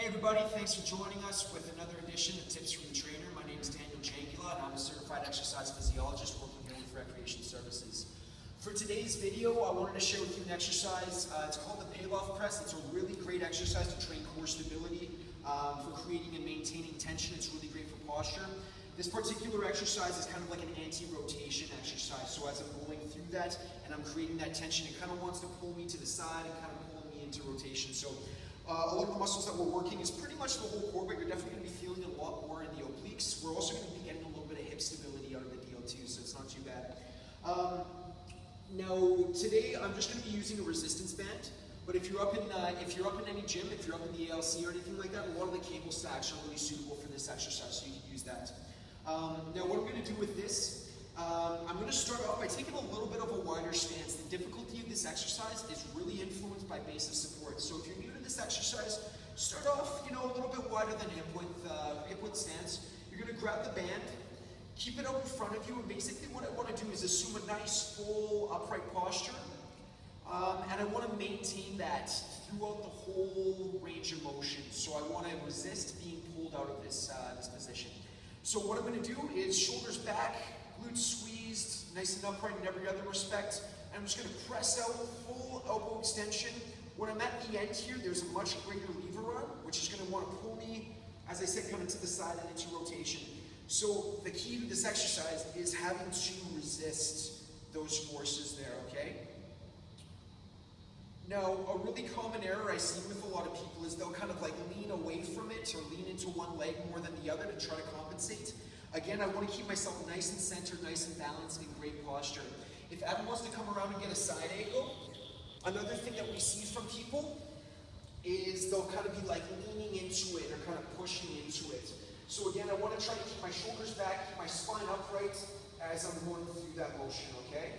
Hey everybody, thanks for joining us with another edition of Tips from the Trainer. My name is Daniel Jankula and I'm a certified exercise physiologist working here with Recreation Services. For today's video, I wanted to share with you an exercise. It's called the Pallof Press. It's a really great exercise to train core stability, for creating and maintaining tension. It's really great for posture. This particular exercise is kind of like an anti-rotation exercise. So as I'm going through that and I'm creating that tension, it kind of wants to pull me to the side and kind of pull me into rotation. So a lot of the muscles that we're working is pretty much the whole core, but you're definitely going to be feeling a lot more in the obliques. We're also going to be getting a little bit of hip stability out of the deal too, so it's not too bad. Now today I'm just going to be using a resistance band. But if you're up in any gym, if you're up in the ALC or anything like that, a lot of the cable stacks are really suitable for this exercise, so you can use that. Now what I'm going to do with this, I'm going to start off by taking a little bit of a wider stance. The difficulty of this exercise is really influenced by base of support. So if you're new to this exercise, start off, a little bit wider than hip width stance. You're going to grab the band, keep it out in front of you, and basically what I want to do is assume a nice full upright posture. And I want to maintain that throughout the whole range of motion. So I want to resist being pulled out of this position. So what I'm going to do is shoulders back, glutes squeezed, nice and upright in every other respect. And I'm just going to press out full elbow extension. When I'm at the end here, there's a much greater lever arm, which is going to want to pull me, as I said, coming to the side and into rotation. So the key to this exercise is having to resist those forces there, okay? Now, a really common error I see with a lot of people is they'll kind of like lean away from it or lean into one leg more than the other to try to compensate. Again, I want to keep myself nice and centered, nice and balanced, in great posture. If Adam wants to come around and get a side angle, another thing that we see from people is they'll kind of be like leaning into it or kind of pushing into it. So again, I want to try to keep my shoulders back, keep my spine upright as I'm going through that motion, okay?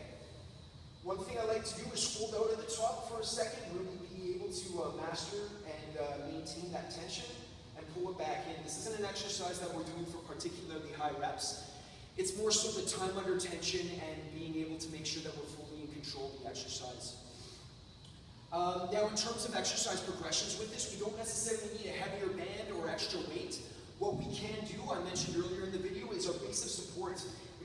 One thing I like to do is hold out at the top for a second, really be able to master and maintain that tension and pull it back in. This isn't an exercise that we're doing for particularly high reps. It's more so the time under tension and being able to make sure that we're fully in control of the exercise. Now in terms of exercise progressions with this, we don't necessarily need a heavier band or extra weight. What we can do, I mentioned earlier in the video, is our base of support.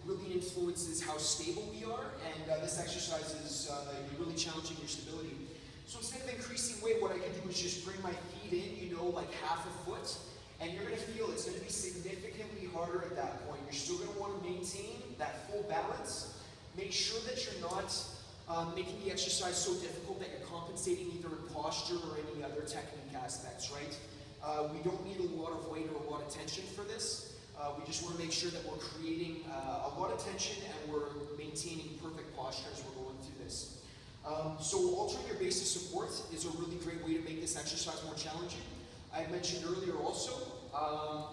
Really influences how stable we are, and this exercise is really challenging your stability. So instead of increasing weight, what I can do is just bring my feet in, like half a foot, and you're going to feel it's going to be significantly harder at that point. You're still going to want to maintain that full balance. Make sure that you're not making the exercise so difficult that you're compensating either in posture or any other technique aspects, right? We don't need a lot of weight or a lot of tension for this. We just want to make sure that we're creating a lot of tension and we're maintaining perfect posture as we're going through this. So altering your base of support is a really great way to make this exercise more challenging. I mentioned earlier also,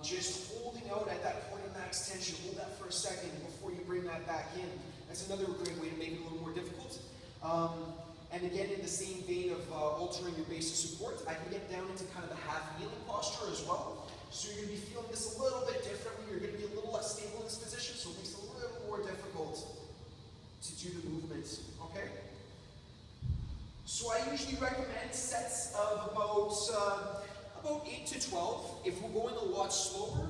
just holding out at that point of max tension, hold that for a second before you bring that back in. That's another great way to make it a little more difficult. And again, in the same vein of altering your base of support, I can get down into kind of a half kneeling posture as well. So you're going to be feeling this a little bit differently. You're going to be a little less stable in this position, so it makes it a little more difficult to do the movement, okay? So I usually recommend sets of about 8 to 12. If we're going a lot slower,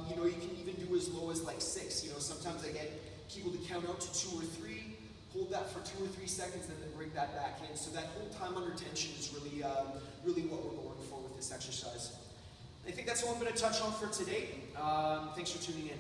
you can even do as low as like 6. Sometimes I get people to count out to 2 or 3, hold that for 2 or 3 seconds, and then bring that back in. So that whole time under tension is really what we're going for with this exercise. I think that's all I'm going to touch on for today. Thanks for tuning in.